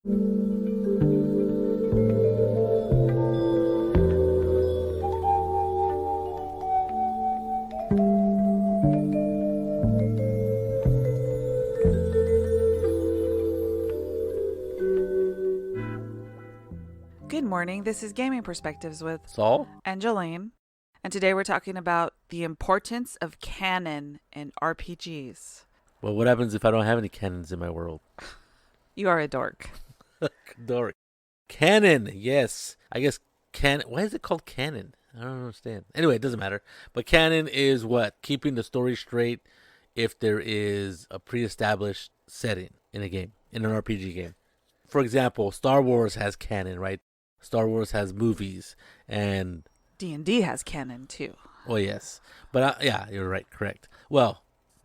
Good morning. This is Gaming Perspectives with Saul? and Jolene. And today we're talking about the importance of canon in RPGs. Well, what happens if I don't have any cannons in my world? You are a dork. Dork. Canon, yes. I guess canon. Why is it called canon? I don't understand. Anyway, it doesn't matter. But canon is what? Keeping the story straight if there is a pre-established setting in a game, in an RPG game. For example, Star Wars has canon, right? Star Wars has movies and... D&D has canon too. Oh, yes. But yeah, you're right. Correct. Well,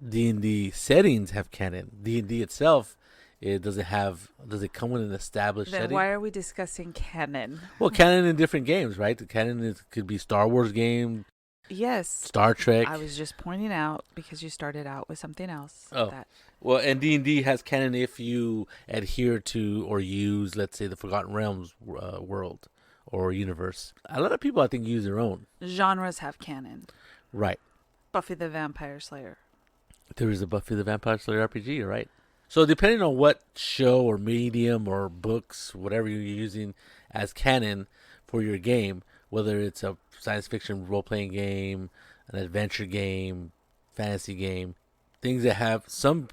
D&D settings have canon. D&D itself, does it come with an established Then setting? why are we discussing canon? Well, canon in different games, right? The canon could be Star Wars game, Yes. Star Trek. I was just pointing out because you started out with something else. Oh. Well, and D&D has canon if you adhere to or use, let's say, the Forgotten Realms world or universe. A lot of people, I think, use their own. Genres have canon. Right. Buffy the Vampire Slayer. There is a Buffy the Vampire Slayer RPG, you're right. So depending on what show or medium or books, whatever you're using as canon for your game, whether it's a science fiction role-playing game, an adventure game, fantasy game, things that have some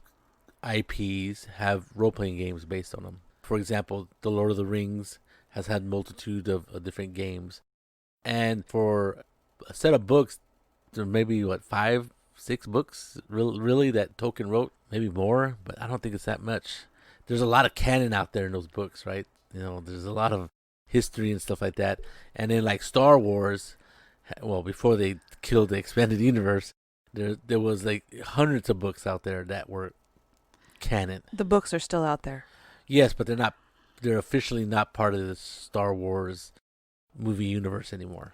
IPs have role-playing games based on them. For example, The Lord of the Rings has had multitude of different games. And for a set of books, there may be, 5, 6 books really that Tolkien wrote, maybe more, but I don't think it's that much. There's a lot of canon out there in those books, right? There's a lot of history and stuff like that. And then like Star Wars, well, before they killed the expanded universe, there was like hundreds of books out there that were canon. The books are still out there. Yes, but they're officially not part of the Star Wars movie universe anymore.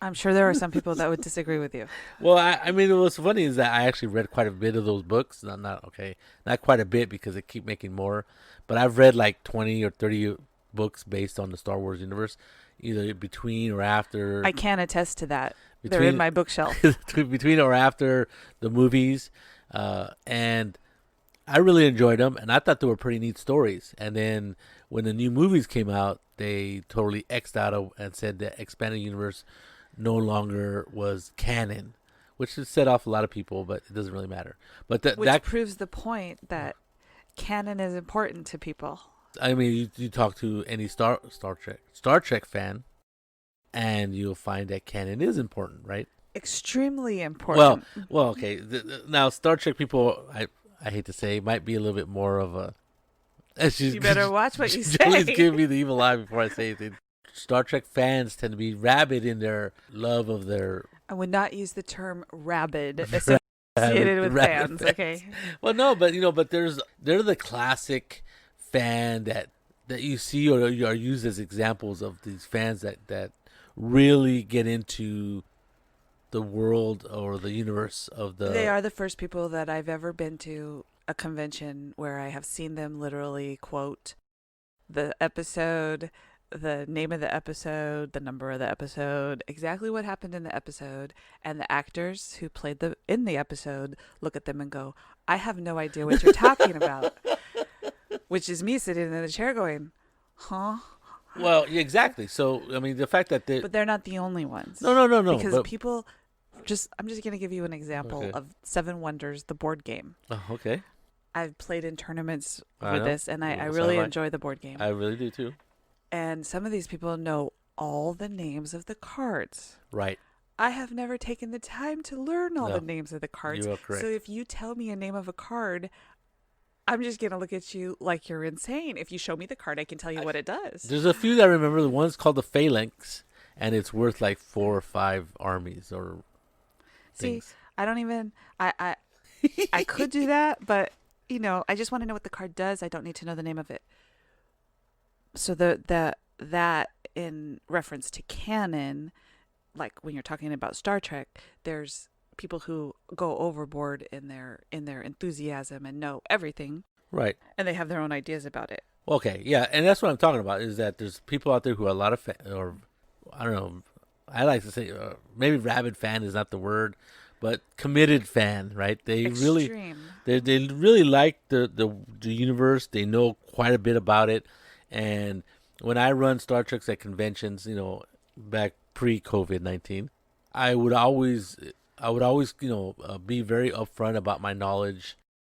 I'm sure there are some people that would disagree with you. Well, I mean, what's funny is that I actually read quite a bit of those books. Not quite a bit because they keep making more, but I've read like 20 or 30 books based on the Star Wars universe, either between or after. I can attest to that. They're in my bookshelf. Between or after the movies, and I really enjoyed them, and I thought they were pretty neat stories. And then when the new movies came out, they totally X'd out and said the expanded universe no longer was canon, which has set off a lot of people, but it doesn't really matter. But that proves the point that canon is important to people. I mean, you talk to any Star Trek fan, and you'll find that canon is important, right? Extremely important. Well, okay. Now, Star Trek people, I hate to say, might be a little bit more of a. You better watch what you say. Please give me the evil eye before I say anything. Star Trek fans tend to be rabid in their love of their... I would not use the term rabid associated with fans, okay? Well, no, but they're the classic fan that you see or are used as examples of these fans that really get into the world or the universe of the... They are the first people that I've ever been to a convention where I have seen them literally quote the episode, the name of the episode, the number of the episode, exactly what happened in the episode, and the actors who played in the episode look at them and go, I have no idea what you're talking about. Which is me sitting in the chair going, huh? Well, exactly. So, I mean, the fact that But they're not the only ones. No. Because people I'm just going to give you an example of Seven Wonders, the board game. Oh, okay. I've played in tournaments for this, and I really enjoy the board game. I really do too. And some of these people know all the names of the cards. Right. I have never taken the time to learn all the names of the cards. You are correct. So if you tell me a name of a card, I'm just going to look at you like you're insane. If you show me the card, I can tell you what it does. There's a few that I remember. The one's called the Phalanx, and it's worth like 4 or 5 armies or things. See, I don't even... I could do that, but, I just want to know what the card does. I don't need to know the name of it. So that in reference to canon, like when you're talking about Star Trek, there's people who go overboard in their enthusiasm and know everything. Right. And they have their own ideas about it. Okay, yeah, and that's what I'm talking about. Is that there's people out there who are a lot of or I don't know. I like to say maybe rabid fan is not the word, but committed fan, right? Extreme. They really like the universe. They know quite a bit about it, and when I run Star Treks at conventions, back pre COVID-19, I would always be very upfront about my knowledge,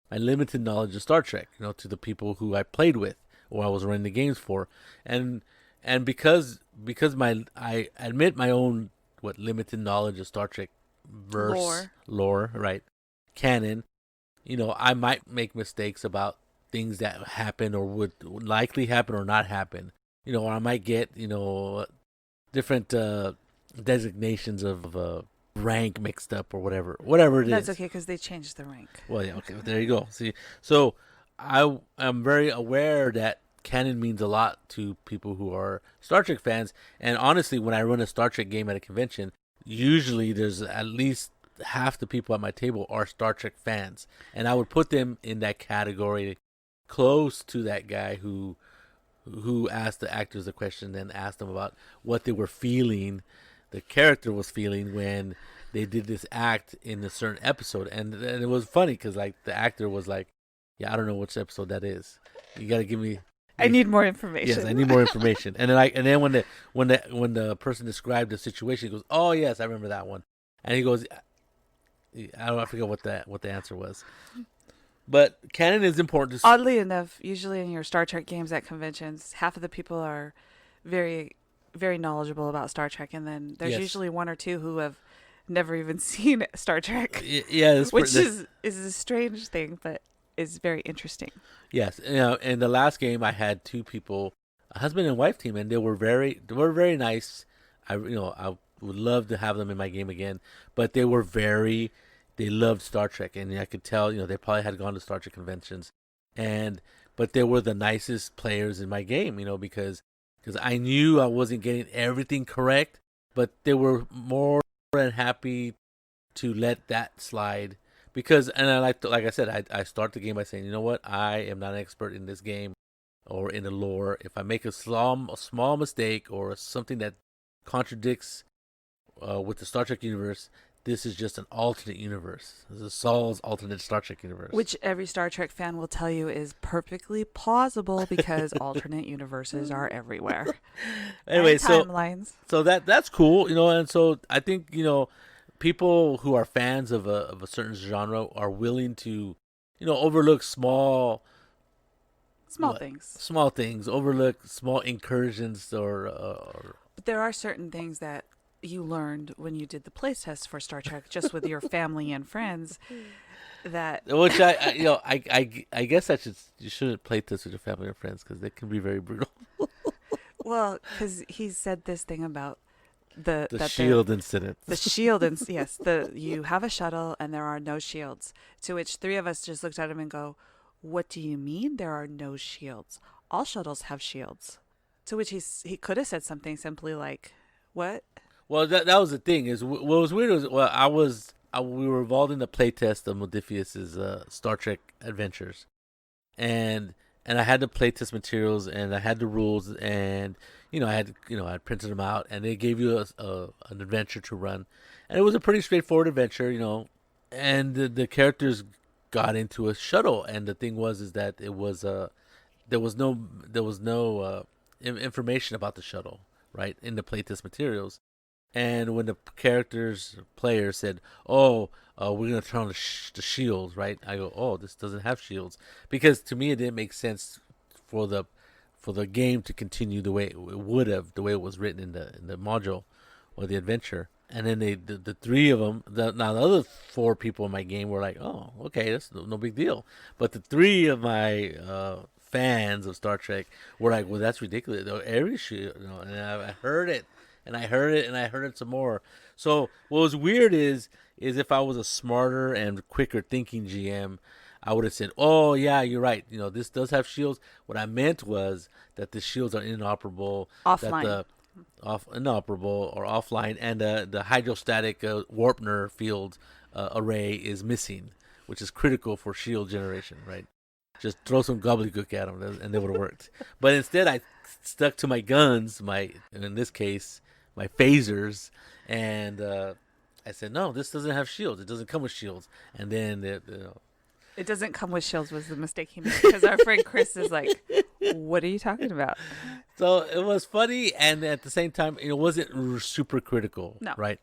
my limited knowledge of Star Trek, to the people who I played with or I was running the games for, and because I admit my own what limited knowledge of Star Trek verse Lore. lore, right? Canon, I might make mistakes about things that happen or would likely happen or not happen. Or I might get, different designations of rank mixed up or whatever it That's is. okay because they changed the rank. Well, yeah, okay, there you go. See, so I am very aware that canon means a lot to people who are Star Trek fans. And honestly, when I run a Star Trek game at a convention, usually there's at least half the people at my table are Star Trek fans, and I would put them in that category, close to that guy who asked the actors the question, then asked them about what they were feeling, the character was feeling when they did this act in a certain episode. And it was funny because like the actor was like, "Yeah, I don't know which episode that is. You got to give me." I need more information. Yes, I need more information. And then when the person described the situation, he goes, "Oh yes, I remember that one." And he goes, I forget what the answer was. But canon is important. Oddly enough, usually in your Star Trek games at conventions, half of the people are very, very knowledgeable about Star Trek, and then there's Yes. usually one or two who have never even seen Star Trek, Yeah, which is a strange thing, but is very interesting. yes. In the last game, I had two people, a husband and wife team, and they were very nice. I would love to have them in my game again, but they loved Star Trek, and I could tell, they probably had gone to Star Trek conventions, and but they were the nicest players in my game, because I knew I wasn't getting everything correct, but they were more than happy to let that slide because, and like I said, I start the game by saying, you know what, I am not an expert in this game or in the lore. If I make a small mistake or something that contradicts with the Star Trek universe, this is just an alternate universe. This is Saul's alternate Star Trek universe. Which every Star Trek fan will tell you is perfectly plausible because alternate universes are everywhere. Anyway, And timelines. so that's cool, and so I think people who are fans of a certain genre are willing to, overlook Small things. small things, overlook small incursions or But there are certain things that you learned when you did the playtest for Star Trek, just with your family and friends, that which I guess you shouldn't play this with your family or friends because they can be very brutal. well, because he said this thing about The that shield incident. the shield, and yes, you have a shuttle and there are no shields. To which three of us just looked at him and go, "What do you mean there are no shields? All shuttles have shields." To which he could have said something simply like, "What?" Well, that was the thing. Is what was weird was, we were involved in the playtest of Modifius's Star Trek adventures, and I had the playtest materials and I had the rules, and I printed them out, and they gave you an adventure to run, and it was a pretty straightforward adventure, and the characters got into a shuttle, and the thing was is that it was there was no information about the shuttle, right, in the playtest materials. And when the player said, "Oh, we're gonna turn on the shields," right? I go, "Oh, this doesn't have shields," because to me it didn't make sense for the game to continue the way it would have, the way it was written in the module or the adventure. And then the three of them, now the other four people in my game were like, "Oh, okay, that's no big deal," but the three of my fans of Star Trek were like, "Well, that's ridiculous. Every shield," and I heard it. And I heard it, and I heard it some more. So what was weird is if I was a smarter and quicker thinking GM, I would have said, "Oh yeah, you're right. This does have shields." What I meant was that the shields are inoperable, Offline. that inoperable or offline, and the hydrostatic Warpner field array is missing, which is critical for shield generation, right? Just throw some gobbledygook at them, and they would have worked. But instead, I stuck to my guns, in this case, my phasers, and I said, no, this doesn't have shields. It doesn't come with shields. And then, It doesn't come with shields was the mistake he made, because our friend Chris is like, what are you talking about? So it was funny, and at the same time, it wasn't super critical, No. right?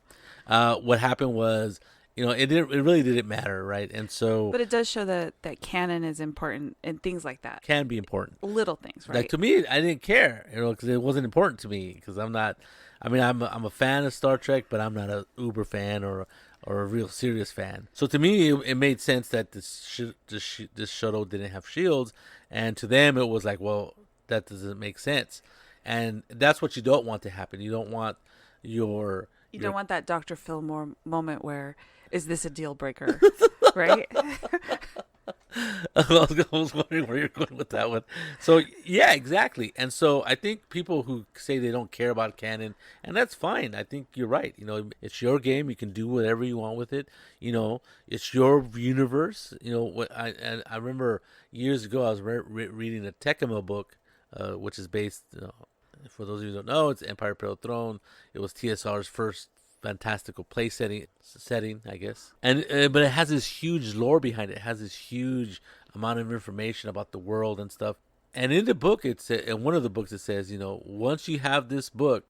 What happened was, it really didn't matter, right? And so, But it does show that canon is important and things like that. can be important. Little things, right? Like, to me, I didn't care, because it wasn't important to me, because I'm not. I mean, I'm a fan of Star Trek, but I'm not a uber fan or a real serious fan. So to me, it made sense that this shuttle didn't have shields, and to them, it was like, well, that doesn't make sense, and that's what you don't want to happen. You don't want your You don't want that Dr. Fillmore moment where, is this a deal breaker? Right? I was wondering where you're going with that one. So, yeah, exactly. And so I think people who say they don't care about canon, and that's fine. I think you're right. It's your game. You can do whatever you want with it. It's your universe. I remember years ago I was reading a Tekama book, which is based, for those of you who don't know, it's Empire Peril Throne. It was TSR's first fantastical play setting, I guess, and but it has this huge lore behind it. It has this huge amount of information about the world and stuff. And in the book, in one of the books, it says, once you have this book,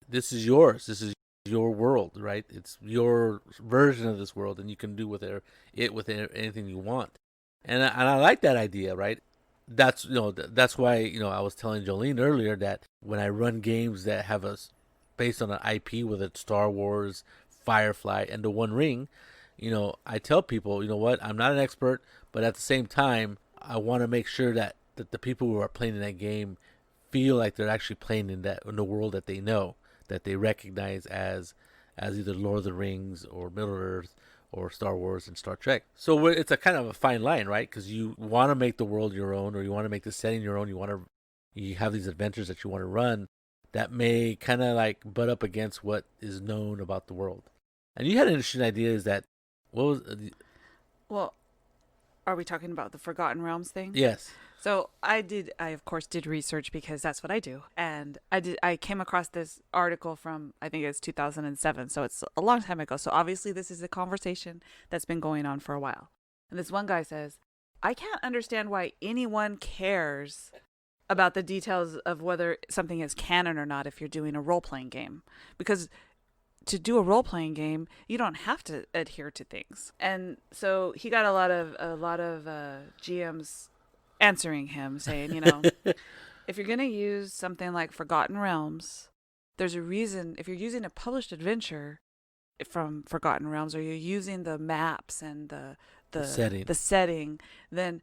this is yours. This is your world, right? It's your version of this world, and you can do with anything you want. And I like that idea, right? That's that's why I was telling Jolene earlier that when I run games that have based on an IP, whether it's Star Wars, Firefly, and The One Ring, I tell people, what, I'm not an expert, but at the same time, I want to make sure that the people who are playing in that game feel like they're actually playing in the world that they know, that they recognize as either Lord of the Rings or Middle Earth or Star Wars and Star Trek. So it's a kind of a fine line, right? Because you want to make the world your own, or you want to make the setting your own. You have these adventures that you want to run that may kind of like butt up against what is known about the world. And you had an interesting idea, is that, what was... Well, are we talking about the Forgotten Realms thing? Yes. So I of course did research, because that's what I do. And I came across this article from, I think it's 2007. So it's a long time ago. So obviously this is a conversation that's been going on for a while. And this one guy says, I can't understand why anyone cares about the details of whether something is canon or not if you're doing a role-playing game. Because to do a role-playing game, you don't have to adhere to things. And so he got a lot of GMs answering him, saying, if you're going to use something like Forgotten Realms, there's a reason. If you're using a published adventure from Forgotten Realms, or you're using the maps and the setting, then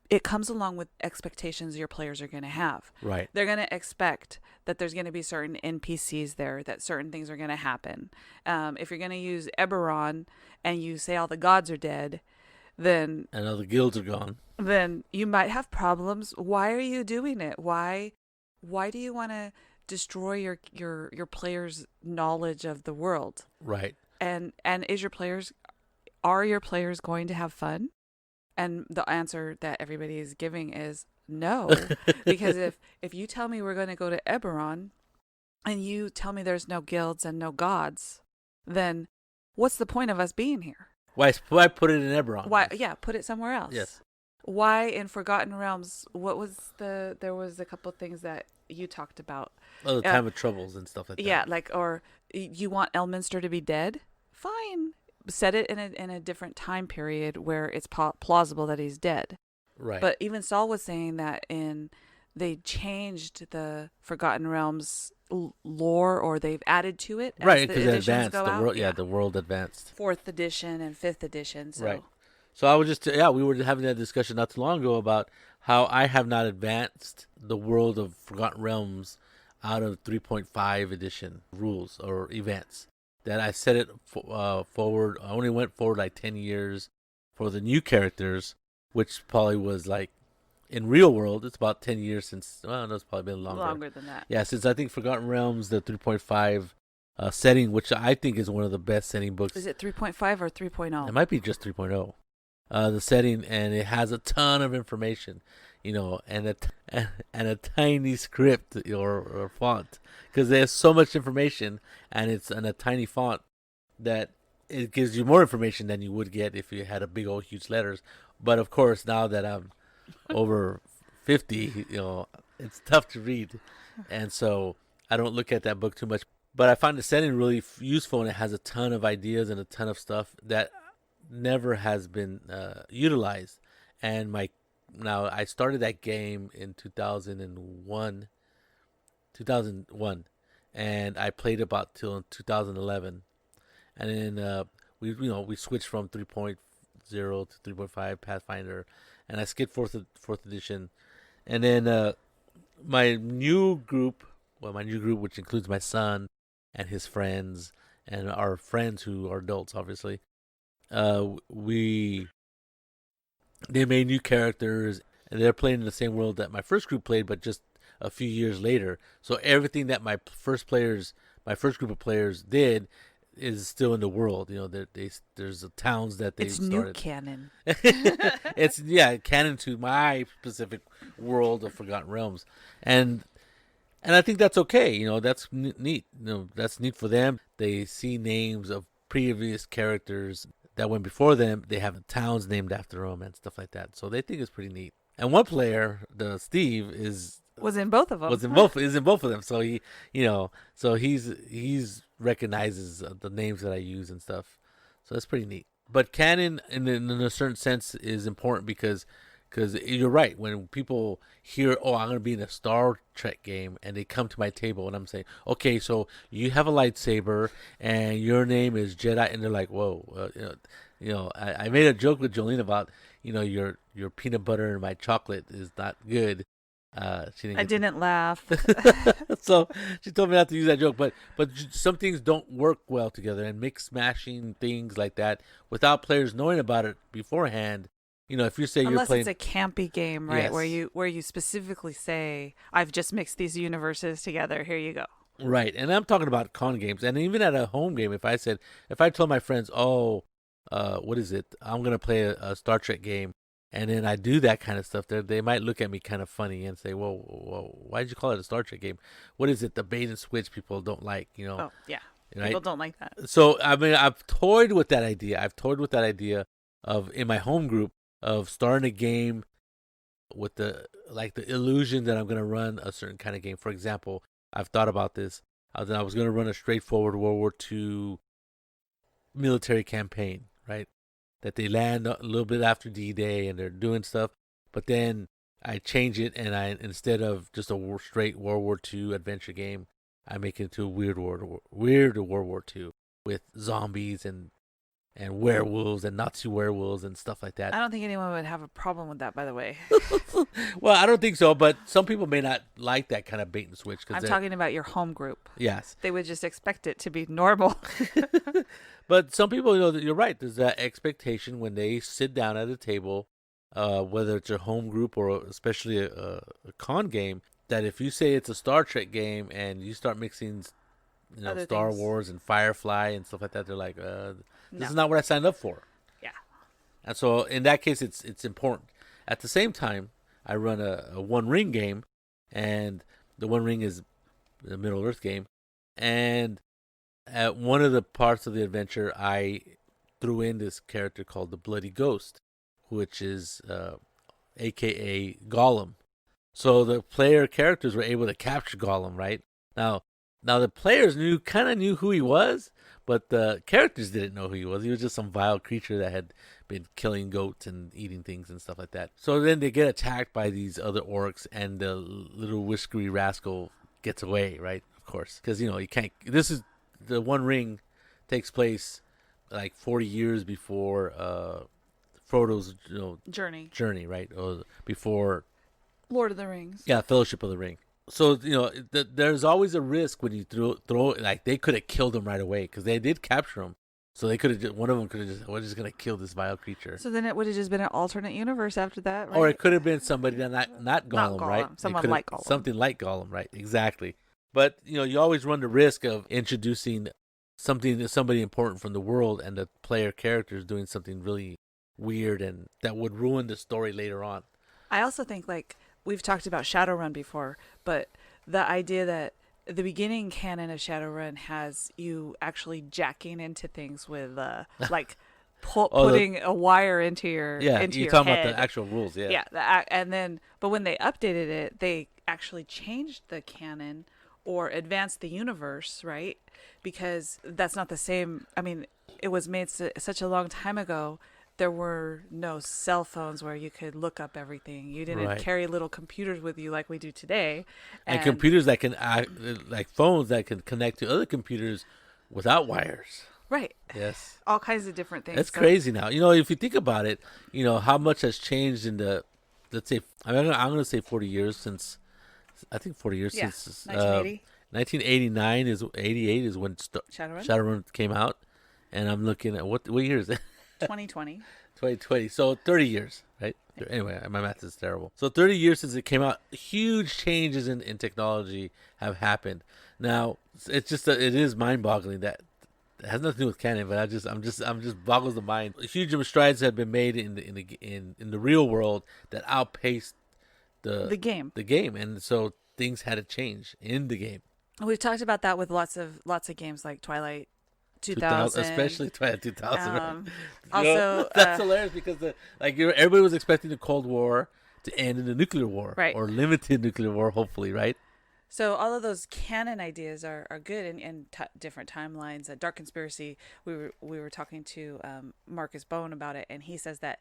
it comes along with expectations your players are going to have. Right. They're going to expect that there's going to be certain NPCs there, that certain things are going to happen. If you're going to use Eberron and you say all the gods are dead, then... and all the guilds are gone. Then you might have problems. Why are you doing it? Why do you want to destroy your players' knowledge of the world? Right. And are your players going to have fun? And the answer that everybody is giving is no. Because if you tell me we're going to go to Eberron and you tell me there's no guilds and no gods, then what's the point of us being here? Why put it in Eberron? Why? Yeah, put it somewhere else. Yes. Why in Forgotten Realms? There was a couple of things that you talked about. Oh, the time of troubles and stuff like that. Yeah, or you want Elminster to be dead? Fine. Set it in a different time period where it's plausible that he's dead. Right. But even Saul was saying that they changed the Forgotten Realms lore, or they've added to it. Right, because it advanced. The world advanced. 4th edition and 5th edition. So. Right. So I was we were having that discussion not too long ago about how I have not advanced the world of Forgotten Realms out of 3.5 edition rules or events. That I set it forward. I only went forward like 10 years for the new characters, which probably was like, in real world, it's about 10 years since, well, no, it's probably been longer. Longer than that. Yeah, since I think Forgotten Realms, the 3.5 setting, which I think is one of the best setting books. Is it 3.5 or 3.0? It might be just 3.0. the setting, and it has a ton of information, and a tiny script or font, because there's so much information, and it's in a tiny font that it gives you more information than you would get if you had a big old huge letters. But of course, now that I'm over 50, it's tough to read, and so I don't look at that book too much. But I find the setting really useful, and it has a ton of ideas and a ton of stuff that never has been utilized. And my now I started that game in 2001, and I played about till 2011, and then we switched from 3.0 to 3.5 Pathfinder, and I skipped fourth edition, and then my new group, which includes my son and his friends and our friends who are adults, obviously, we they made new characters, and they're playing in the same world that my first group played, but just a few years later. So everything that my first group of players did, is still in the world. There's towns that they It's started. new canon. It's canon to my specific world of Forgotten Realms, and I think that's okay. That's neat. That's neat for them. They see names of previous characters that went before them. They have towns named after them and stuff like that. So they think it's pretty neat. And one player, the Steve, Was in both of them. is in both of them. So he's recognizes the names that I use and stuff. So that's pretty neat. But canon, in a certain sense, is important because you're right. When people hear, "Oh, I'm going to be in a Star Trek game," and they come to my table, and I'm saying, "Okay, so you have a lightsaber, and your name is Jedi," and they're like, "Whoa," I made a joke with Jolene about, your peanut butter and my chocolate is not good. I didn't laugh. So she told me not to use that joke, but some things don't work well together, and mix mashing things like that without players knowing about it beforehand. If you say Unless you're playing, it's a campy game, right? Yes. Where you specifically say, "I've just mixed these universes together. Here you go." Right, and I'm talking about con games, and even at a home game, if I told my friends, "Oh, what is it? I'm gonna play a Star Trek game," and then I do that kind of stuff, they might look at me kind of funny and say, "Whoa, why did you call it a Star Trek game? What is it? The bait and switch people don't like, Oh, yeah. right?" People don't like that. So I mean, I've toyed with that idea. Of in my home group of starting a game with the illusion that I'm going to run a certain kind of game. For example, I've thought about this. That I was going to run a straightforward World War II military campaign, right? That they land a little bit after D-Day and they're doing stuff, but then I change it, and instead of just a straight World War II adventure game, I make it into a weird World War II with zombies and werewolves and Nazi werewolves and stuff like that. I don't think anyone would have a problem with that, by the way. Well, I don't think so, but some people may not like that kind of bait and switch. I'm talking about your home group. Yes. They would just expect it to be normal. But some people, you're right. There's that expectation when they sit down at a table, whether it's a home group or especially a con game, that if you say it's a Star Trek game and you start mixing, Other Star things. Wars and Firefly and stuff like that, they're like, this No. is not what I signed up for. Yeah. And so in that case, it's important. At the same time, I run a One Ring game, and the One Ring is the Middle Earth game. And at one of the parts of the adventure, I threw in this character called the Bloody Ghost, which is AKA Gollum. So the player characters were able to capture Gollum, right? Now the players kind of knew who he was, but the characters didn't know who he was. He was just some vile creature that had been killing goats and eating things and stuff like that. So then they get attacked by these other orcs, and the little whiskery rascal gets away, right? Of course, because you can't. This is the One Ring takes place like 40 years before Frodo's journey, right? Or before Lord of the Rings. Yeah, Fellowship of the Ring. So there's always a risk when you throw like they could have killed him right away because they did capture him. So they could have one of them could have just we're just gonna kill this vile creature. So then it would have just been an alternate universe after that, right? Or it could have been somebody that not Gollum, right? Someone like Gollum. Something like Gollum, right? Exactly. But you always run the risk of introducing somebody important from the world, and the player characters doing something really weird and that would ruin the story later on. I also think, like, we've talked about Shadowrun before, but the idea that the beginning canon of Shadowrun has you actually jacking into things with, like, Oh, putting a wire into yeah, you're your talking about the head. actual rules, yeah. Yeah, and then, but when they updated it, they actually changed the canon or advanced the universe, right? Because that's not the same. I mean, it was made such a long time ago. There were no cell phones where you could look up everything. You didn't Right. carry little computers with you like we do today. And And computers that can act, like phones that can connect to other computers without wires. right, Yes. all kinds of different things. It's So crazy now. If you think about it, how much has changed in the, let's say, I'm going to say 40 years since, I think 40 years yeah, since 1980 1989 88 is when Shadowrun, Shadowrun came out. And I'm looking at what year is it? 2020. 2020. So 30 years, right? Anyway, my math is terrible. So 30 years since it came out, huge changes in technology have happened. Now, it's just it is mind-boggling that it has nothing to do with canon, but I'm just boggles the mind. Huge strides have been made in the real world that outpaced The game. the game, and so things had to change in the game. We've talked about that with lots of games like Twilight 2000, 2000. especially 2000. Right? Also, That's hilarious because everybody was expecting the Cold War to end in the nuclear war, right. or limited nuclear war, hopefully, right? So all of those canon ideas are good in different timelines. Dark Conspiracy, we were talking to Marcus Bone about it, and he says that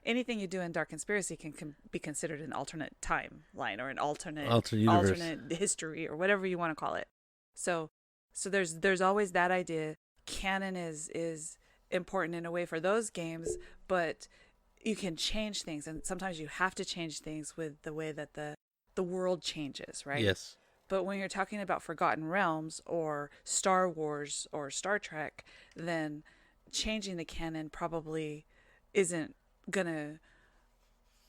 anything you do in Dark Conspiracy can be considered an alternate timeline or an Alternate universe. alternate history or whatever you want to call it. So there's always that idea. Canon is important in a way for those games, but you can change things, and sometimes you have to change things with the way that the world changes, right? Yes. But when you're talking about Forgotten Realms or Star Wars or Star Trek, then changing the canon probably isn't gonna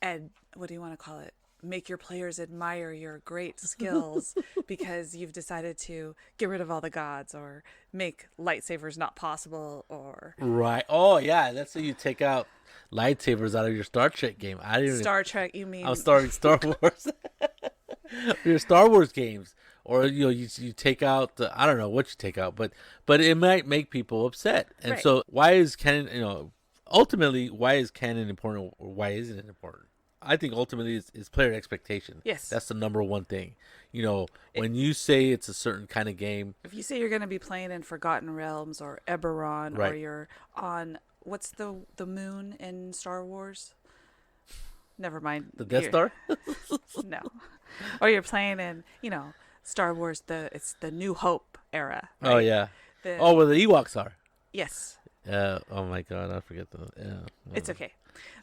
add, what do you want to call it? Make your players admire your great skills because you've decided to get rid of all the gods or make lightsabers not possible or Right. Oh, yeah. Let's say you take out lightsabers out of your Star Trek game. I didn't. Star Trek. You mean I'm starting Star Wars. Your Star Wars games, or you take out I don't know what you take out, but it might make people upset. And Right. so why is canon? Ultimately, why is canon important, or why isn't it important? I think ultimately is player expectation. Yes. That's the number one thing. When you say it's a certain kind of game, if you say you're going to be playing in Forgotten Realms or Eberron, or Right. you're on what's the moon in Star Wars? Never mind. the Death Star. No. Or you're playing in, Star Wars, it's the New Hope era. Right? Oh yeah. The, Oh, where the Ewoks are. yes. Oh my God, I forget the. Yeah. It's okay.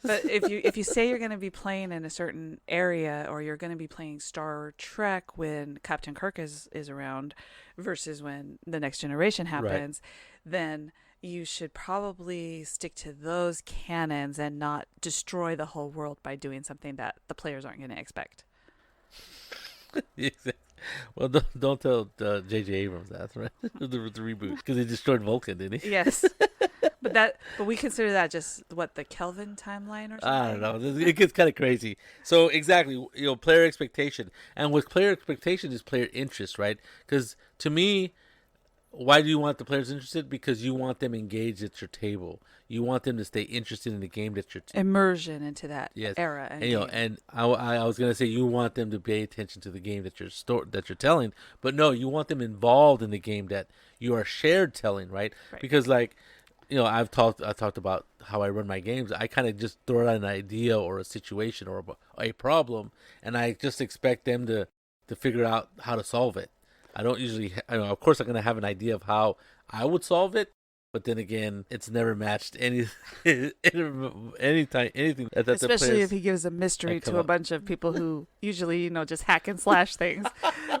But if you say you're going to be playing in a certain area, or you're going to be playing Star Trek when Captain Kirk is around versus when the Next Generation happens, then you should probably stick to those canons and not destroy the whole world by doing something that the players aren't going to expect. Well, don't tell J.J. Abrams that, right? the reboot, because he destroyed Vulcan, didn't he? Yes. But we consider that just the Kelvin timeline or something. I don't know. It gets kind of crazy. So exactly, player expectation, and with player expectation is player interest, right? Because to me, why do you want the players interested? Because you want them engaged at your table. You want them to stay interested in the game that you're. Immersion into that Yes. era, And and I was gonna say you want them to pay attention to the game that you're telling, but no, you want them involved in the game that you are shared telling, right? Right. Because I've talked about how I run my games. I kind of just throw out an idea or a situation or a problem, and I just expect them to figure out how to solve it. I don't usually, of course, I'm gonna have an idea of how I would solve it, but then again, it's never matched anything that the especially players if he gives a mystery come to a up. bunch of people who usually just hack and slash things.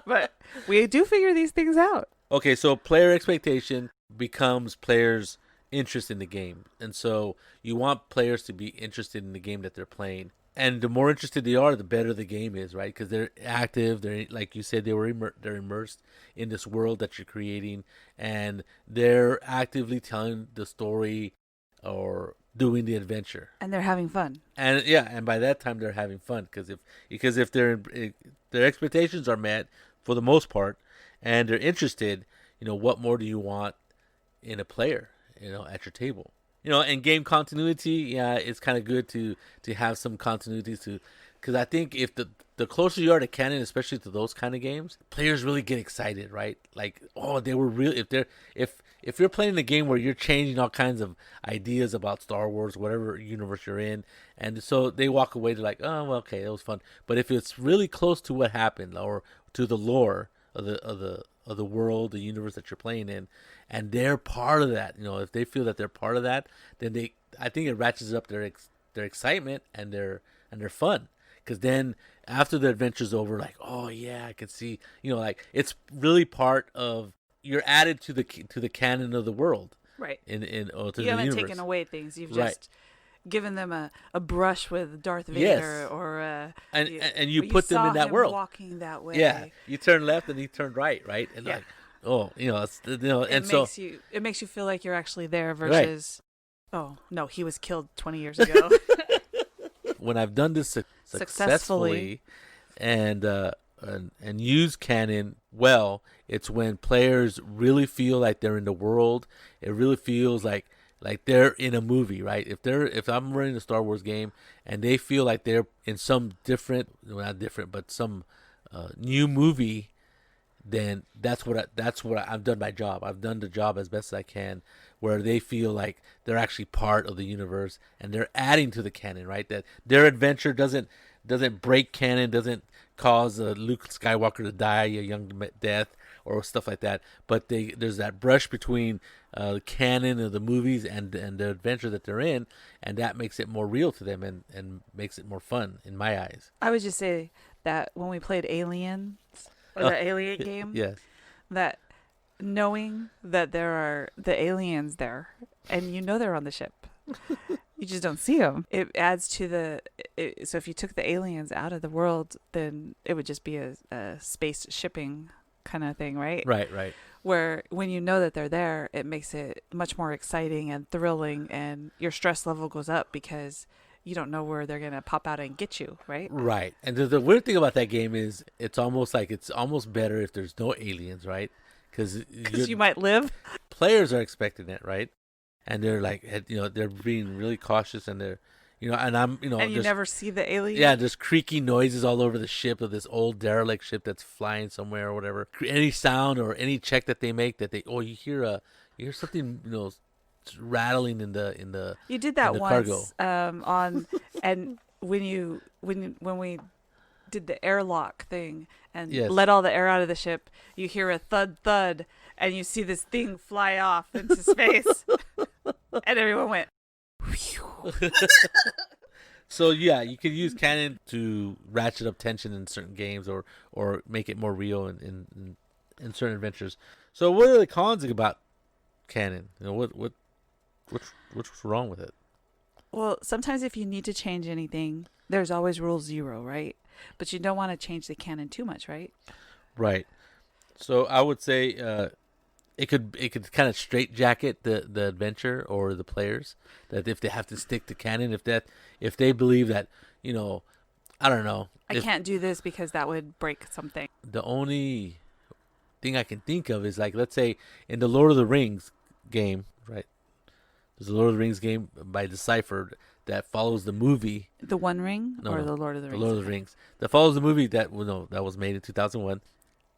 But we do figure these things out. Okay, so player expectation becomes players' interest in the game. And so you want players to be interested in the game that they're playing. And the more interested they are, the better the game is, right? Because they're active. They're, like you said, they're immersed in this world that you're creating. And they're actively telling the story or doing the adventure. And they're having fun. And yeah, and by that time they're having fun because if their expectations are met for the most part, and they're interested, what more do you want in a player, at your table? And game continuity, yeah, it's kind of good to have some continuity because I think if the closer you are to canon, especially to those kind of games, players really get excited, right? Like, oh, they were real. If you're playing a game where you're changing all kinds of ideas about Star Wars, whatever universe you're in, and so they walk away, they're like, oh, well, okay, that was fun. But if it's really close to what happened or to the lore of the world, the universe that you're playing in, and they're part of that, if they feel that they're part of that, then I think it ratchets up their excitement and their fun. Because then after the adventure's over, like, oh yeah, I can see, like it's really part of, you're added to the canon of the world, right? To you the haven't universe. taken away things. You've Right. just given them a brush with Darth Vader, Yes. or and you put them saw in that him world. walking that way. Yeah, you turn left and he turned right, and Yeah. like, oh, it's, and it makes you feel like you're actually there versus, oh no, he was killed 20 years ago. when I've done this successfully and use canon well, it's when players really feel like they're in the world. It really feels like they're in a movie, right? If I'm running a Star Wars game and they feel like they're in some different, well, not different, but some new movie, then that's what I've done my job. I've done the job as best as I can, where they feel like they're actually part of the universe and they're adding to the canon, right? That their adventure doesn't break canon, doesn't cause Luke Skywalker to die a young death or stuff like that. But there's that brush between the canon of the movies and the adventure that they're in, and that makes it more real to them and makes it more fun in my eyes. I would just say that when we played Aliens, or the Alien game, Yes. that knowing that there are the aliens there, and they're on the ship, you just don't see them. It adds to so if you took the aliens out of the world, then it would just be a space shipping kind of thing, right? Right. Where when you know that they're there, it makes it much more exciting and thrilling, and your stress level goes up because you don't know where they're going to pop out and get you, right? Right. And the weird thing about that game is it's almost better if there's no aliens, right? Because you might live. Players are expecting it, right? And they're like, they're being really cautious, and they're, and I'm, and you never see the alien. Yeah, there's creaky noises all over the ship of this old derelict ship that's flying somewhere or whatever. Any sound or any check that they make, you hear something, rattling in the you did that once cargo. On and when we did the airlock thing and Yes. let all the air out of the ship, you hear a thud and you see this thing fly off into space and everyone went So yeah, you could use canon to ratchet up tension in certain games or make it more real in certain adventures. So what are the cons about canon? What's wrong with it? Well, sometimes if you need to change anything, there's always rule 0, right? But you don't want to change the canon too much, right? Right. So I would say it could kind of straitjacket the adventure or the players, that if they have to stick to canon, if they believe that, I don't know. I can't do this because that would break something. The only thing I can think of is, like, let's say in the Lord of the Rings game, right? There's a Lord of the Rings game by Deciphered that follows the movie. The One Ring or the Lord of the Rings? The Lord of the Rings. That follows the movie that was made in 2001.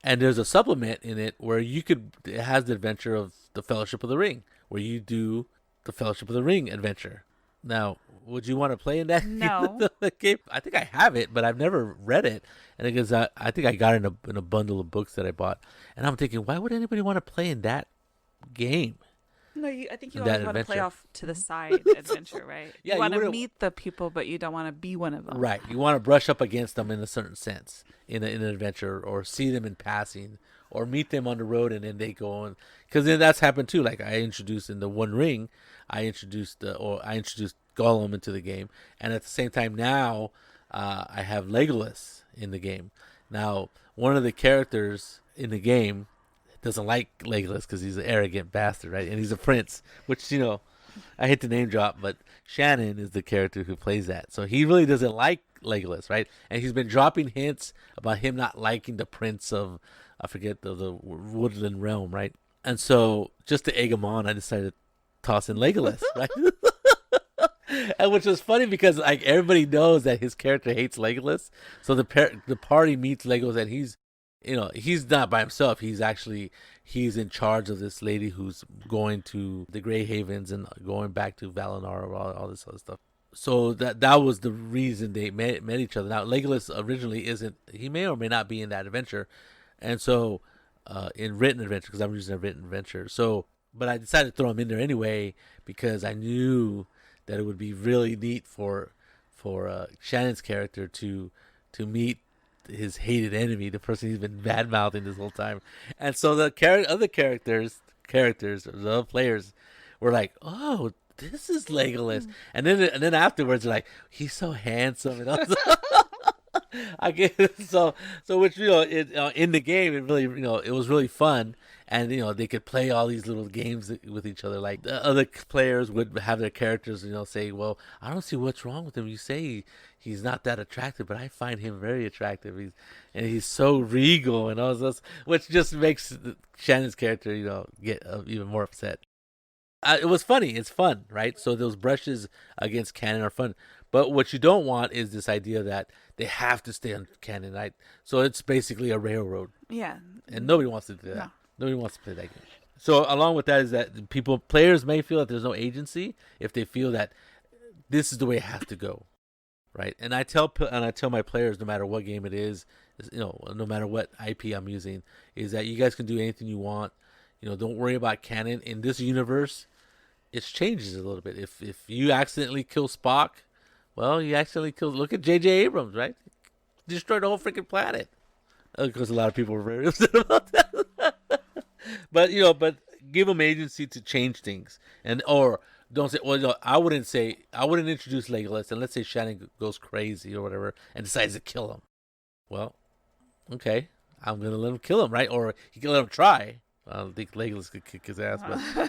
And there's a supplement in it where it has the adventure of the Fellowship of the Ring, where you do the Fellowship of the Ring adventure. Now, would you want to play in that No. game? I think I have it, but I've never read it. And because I think I got it in a bundle of books that I bought. And I'm thinking, why would anybody want to play in that game? No, I think you That always want to play adventure. off to the side adventure, right? Yeah, you want you to wouldn't- meet the people, but you don't want to be one of them. Right. You want to brush up against them in a certain sense in an adventure, or see them in passing, or meet them on the road and then they go on. Because then that's happened too. Like I introduced in the One Ring, I introduced Gollum into the game, and at the same time now I have Legolas in the game. Now one of the characters in the game doesn't like Legolas because he's an arrogant bastard, right? And he's a prince, which I hate to name drop, but Shannon is the character who plays that. So he really doesn't like Legolas, right? And he's been dropping hints about him not liking the prince of, I forget, the Woodland Realm, right? And so just to egg him on, I decided to toss in Legolas, right? And which was funny because like everybody knows that his character hates Legolas. So the party meets Legolas, and he's not by himself. He's in charge of this lady who's going to the Grey Havens and going back to Valinor, all this other stuff. So that was the reason they met each other. Now Legolas originally isn't. He may or may not be in that adventure, and so in written adventure, because I'm using a written adventure. So, but I decided to throw him in there anyway because I knew that it would be really neat for Shannon's character to meet his hated enemy, the person he's been bad mouthing this whole time. And so the other characters, the other players, were like, "Oh, this is Legolas," and then afterwards, they're like, "He's so handsome," and all. I guess so. So which in the game, it really it was really fun, and they could play all these little games with each other. Like the other players would have their characters say, "Well, I don't see what's wrong with him. You say he's not that attractive, but I find him very attractive. He's so regal and all this," which just makes Shannon's character get even more upset. It was funny. It's fun, right? So those brushes against canon are fun. But what you don't want is this idea that they have to stay on canon, right? So it's basically a railroad. Yeah. And nobody wants to do that. No. Nobody wants to play that game. So along with that is that players may feel that there's no agency if they feel that this is the way it has to go, right? And I tell my players, no matter what game it is, no matter what IP I'm using, is that you guys can do anything you want. Don't worry about canon. In this universe, it changes a little bit. If you accidentally kill Spock, well, you accidentally killed. Look at J.J. Abrams, right? Destroyed the whole freaking planet. Because a lot of people were very upset about that. But give them agency to change things, or don't say. Well, I wouldn't introduce Legolas, and let's say Shannon goes crazy or whatever and decides to kill him. Well, okay, I'm gonna let him kill him, right? Or he can let him try. I don't think Legolas could kick his ass,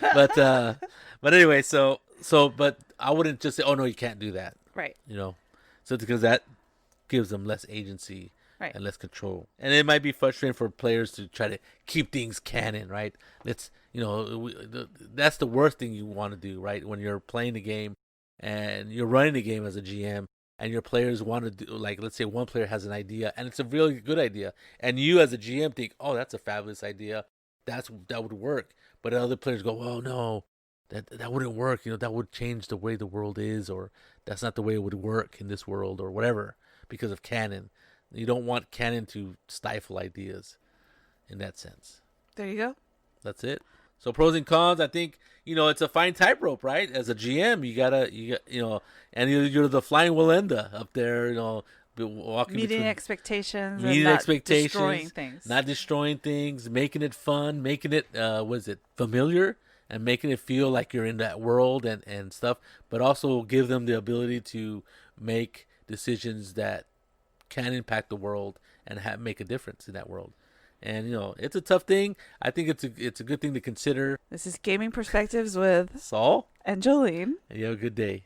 but anyway, but I wouldn't just say, "Oh no, you can't do that." Right. So because that gives them less agency. Right. And less control. And it might be frustrating for players to try to keep things canon, right? That's the worst thing you want to do, right? When you're playing the game and you're running the game as a GM and your players want to do, like, let's say one player has an idea and it's a really good idea. And you as a GM think, "Oh, that's a fabulous idea. That would work." But other players go, "Oh, no, that wouldn't work. That would change the way the world is, or that's not the way it would work in this world, or whatever, because of canon." You don't want canon to stifle ideas in that sense. There you go. That's it. So pros and cons, I think, it's a fine tightrope, right? As a GM, and you're the flying Walenda up there, walking meeting expectations, meeting and expectations, not destroying things, making it fun, making it, familiar, and making it feel like you're in that world and stuff, but also give them the ability to make decisions that can impact the world and make a difference in that world. And it's a tough thing. I think it's a good thing to consider. This is Gaming Perspectives with Saul and Jolene. And you have a good day.